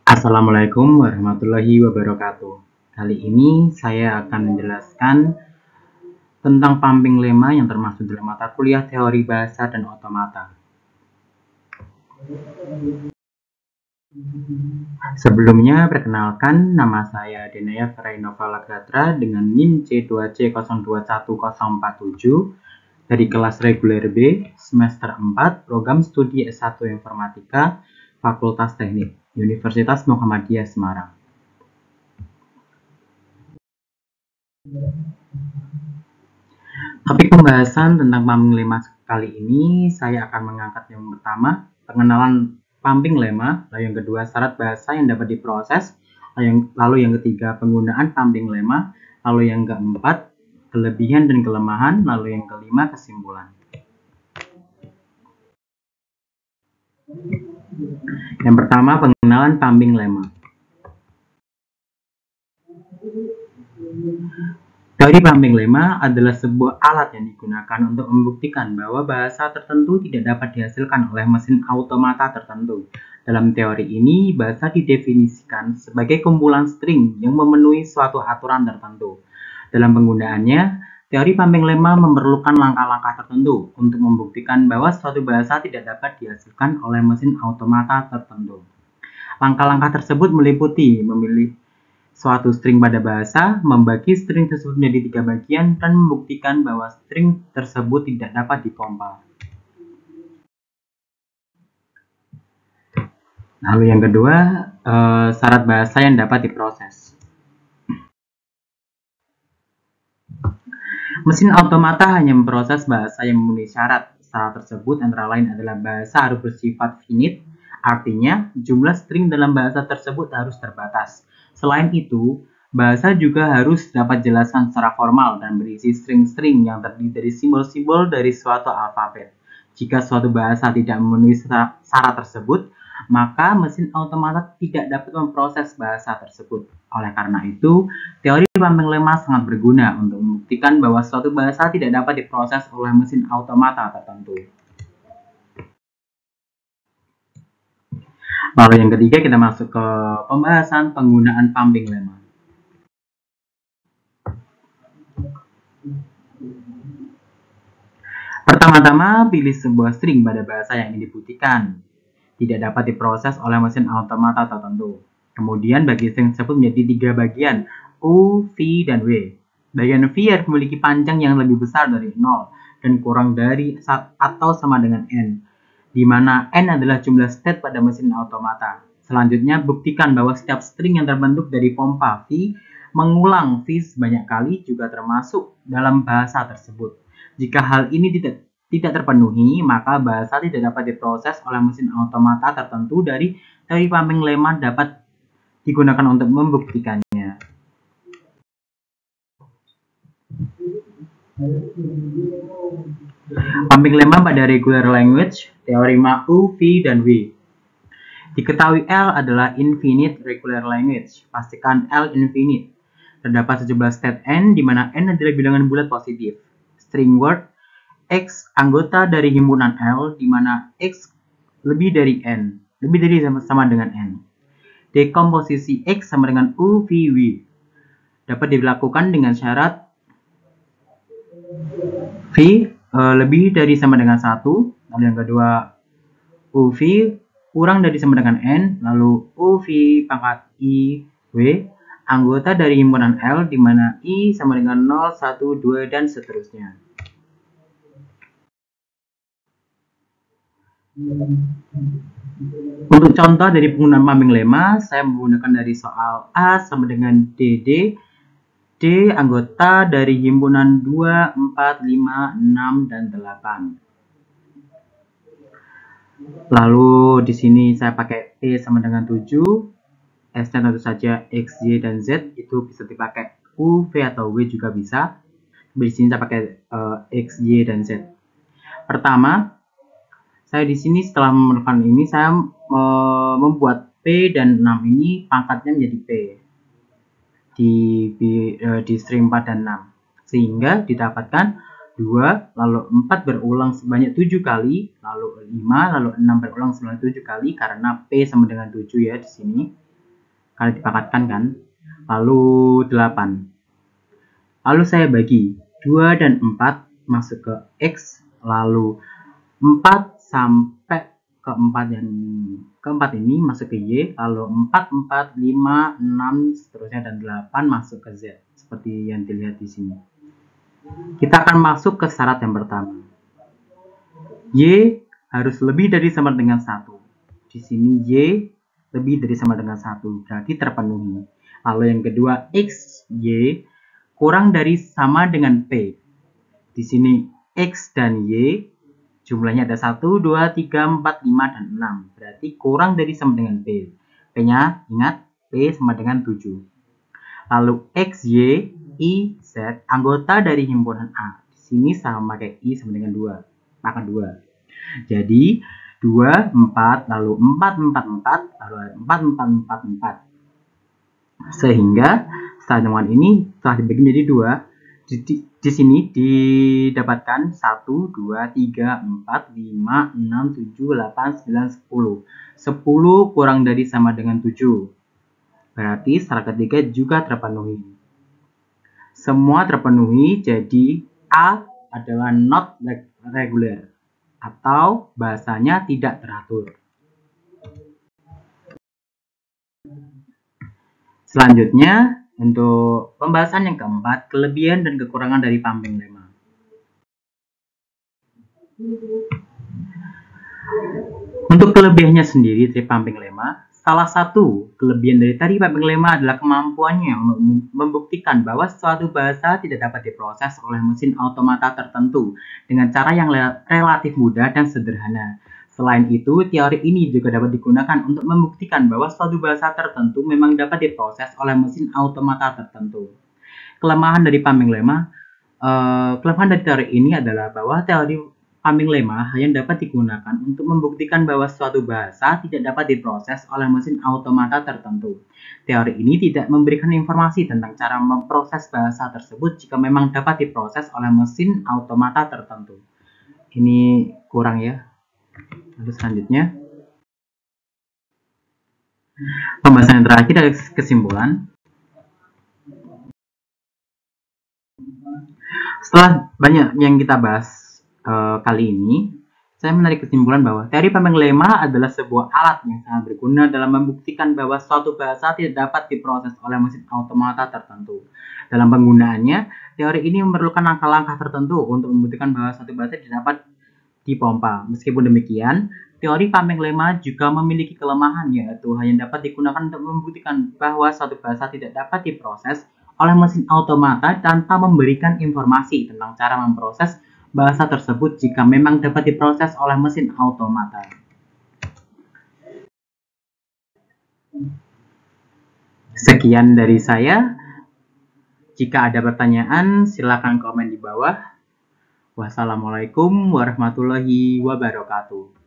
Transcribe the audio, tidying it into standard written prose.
Assalamualaikum warahmatullahi wabarakatuh. Kali ini saya akan menjelaskan tentang pumping lemma yang termasuk dalam mata kuliah teori bahasa dan otomata. Sebelumnya, perkenalkan, nama saya Denaya Ferainova Lagratra dengan NIM C2C021047 dari kelas reguler B, semester 4, program studi S1 Informatika, Fakultas Teknik, Universitas Muhammadiyah Semarang. Topik pembahasan tentang pumping lemma kali ini saya akan mengangkat yang pertama, pengenalan pumping lemma, lalu yang kedua syarat bahasa yang dapat diproses, lalu yang ketiga penggunaan pumping lemma, lalu yang keempat kelebihan dan kelemahan, lalu yang kelima kesimpulan. Yang pertama, pengenalan pumping lemma. Teori pumping lemma adalah sebuah alat yang digunakan untuk membuktikan bahwa bahasa tertentu tidak dapat dihasilkan oleh mesin automata tertentu. Dalam teori ini, bahasa didefinisikan sebagai kumpulan string yang memenuhi suatu aturan tertentu. Dalam penggunaannya, teori pumping lemma memerlukan langkah-langkah tertentu untuk membuktikan bahwa suatu bahasa tidak dapat dihasilkan oleh mesin automata tertentu. Langkah-langkah tersebut meliputi memilih suatu string pada bahasa, membagi string tersebut menjadi 3 bagian, dan membuktikan bahwa string tersebut tidak dapat dipompa. Lalu yang kedua, syarat bahasa yang dapat diproses. Mesin automata hanya memproses bahasa yang memenuhi syarat. Syarat tersebut antara lain adalah bahasa harus bersifat finite, artinya jumlah string dalam bahasa tersebut harus terbatas. Selain itu, bahasa juga harus dapat dijelaskan secara formal dan berisi string-string yang terdiri dari simbol-simbol dari suatu alfabet. Jika suatu bahasa tidak memenuhi syarat tersebut, maka mesin automata tidak dapat memproses bahasa tersebut. Oleh karena itu, teori pumping lemma sangat berguna untuk membuktikan bahwa suatu bahasa tidak dapat diproses oleh mesin automata tertentu. Lalu yang ketiga, kita masuk ke pembahasan penggunaan pumping lemma. Pertama-tama, pilih sebuah string pada bahasa yang ingin dibuktikan tidak dapat diproses oleh mesin automata tertentu. Kemudian bagi string tersebut menjadi 3 bagian, U, V, dan W. Bagian V harus memiliki panjang yang lebih besar dari 0 dan kurang dari atau sama dengan N, di mana N adalah jumlah state pada mesin automata. Selanjutnya, buktikan bahwa setiap string yang terbentuk dari pompa V mengulang V sebanyak kali juga termasuk dalam bahasa tersebut. Jika hal ini tidak terpenuhi, maka bahasa tidak dapat diproses oleh mesin automata tertentu. Dari teori pumping lemma dapat digunakan untuk membuktikannya. Pumping lemma pada regular language, teorema U, V, dan W. Diketahui L adalah infinite regular language. Pastikan L infinite. Terdapat 17 state N, di mana N adalah bilangan bulat positif. String word X anggota dari himpunan L, di mana X lebih dari N, lebih dari sama dengan N. Dekomposisi X sama dengan U, V, W dapat dilakukan dengan syarat V lebih dari sama dengan 1, lalu yang kedua U, V kurang dari sama dengan N, lalu U, V pangkat I, W anggota dari himpunan L, di mana I sama dengan 0, 1, 2, dan seterusnya. Untuk contoh dari penggunaan pumping lemma, saya menggunakan dari soal A sama dengan DD, D anggota dari himpunan 2, 4, 5, 6, dan 8. Lalu di sini saya pakai P sama dengan 7, S-nya tentu saja X, Y, dan Z, itu bisa dipakai U, V, atau W juga bisa. Di sini saya pakai X, Y, dan Z. Pertama, saya di sini setelah memerlukan ini, saya membuat P dan 6 ini pangkatnya menjadi P di string 4 dan 6, sehingga didapatkan 2, lalu 4 berulang sebanyak 7 kali, lalu 5, lalu 6 berulang sebanyak 7 kali karena P sama dengan 7 ya di sini. Kali dipangkatkan kan. Lalu 8. Lalu saya bagi 2 dan 4 masuk ke X, lalu 4 sampai ke 4 dan keempat ini masuk ke Y, lalu 4, 4, 5, 6, seterusnya dan 8 masuk ke Z. Seperti yang dilihat di sini. Kita akan masuk ke syarat yang pertama. Y harus lebih dari sama dengan 1. Di sini Y lebih dari sama dengan 1, berarti terpenuhi. Lalu yang kedua, X, Y kurang dari sama dengan P. Di sini X dan Y jumlahnya ada 1, 2, 3, 4, 5, dan 6. Berarti kurang dari sama dengan P. P-nya, ingat, P sama dengan 7. Lalu X, Y, I, Z, anggota dari himpunan A. Di sini sama kayak I sama dengan 2. Maka 2. Jadi, 2, 4, lalu 4, 4, 4, lalu 4, 4, 4, 4. Sehingga, setelah temuan ini telah dibagi menjadi 2. Di sini didapatkan 1, 2, 3, 4, 5, 6, 7, 8, 9, 10. 10 kurang dari sama dengan 7. Berarti syarat ketiga juga terpenuhi. Semua terpenuhi, jadi A adalah not regular atau bahasanya tidak teratur. Selanjutnya, untuk pembahasan yang keempat, kelebihan dan kekurangan dari pumping lemma. Untuk kelebihannya sendiri dari pumping lemma, salah satu kelebihan dari tari pumping lemma adalah kemampuannya untuk membuktikan bahwa suatu bahasa tidak dapat diproses oleh mesin automata tertentu dengan cara yang relatif mudah dan sederhana. Selain itu, teori ini juga dapat digunakan untuk membuktikan bahwa suatu bahasa tertentu memang dapat diproses oleh mesin automata tertentu. Kelemahan dari pumping lemma, kelemahan dari teori ini adalah bahwa teori pumping lemma hanya dapat digunakan untuk membuktikan bahwa suatu bahasa tidak dapat diproses oleh mesin automata tertentu. Teori ini tidak memberikan informasi tentang cara memproses bahasa tersebut jika memang dapat diproses oleh mesin automata tertentu. Ini kurang ya. Lalu selanjutnya, pembahasan yang terakhir adalah kesimpulan. Setelah banyak yang kita bahas kali ini, saya menarik kesimpulan bahwa teori pumping lemma adalah sebuah alat yang sangat berguna dalam membuktikan bahwa suatu bahasa tidak dapat diproses oleh mesin automata tertentu. Dalam penggunaannya, teori ini memerlukan langkah-langkah tertentu untuk membuktikan bahwa suatu bahasa tidak dapat dipompa. Meskipun demikian, teori pumping lemma juga memiliki kelemahan, yaitu hanya dapat digunakan untuk membuktikan bahwa suatu bahasa tidak dapat diproses oleh mesin automata tanpa memberikan informasi tentang cara memproses bahasa tersebut jika memang dapat diproses oleh mesin automata. Sekian dari saya. Jika ada pertanyaan, silakan komen di bawah. Wassalamualaikum warahmatullahi wabarakatuh.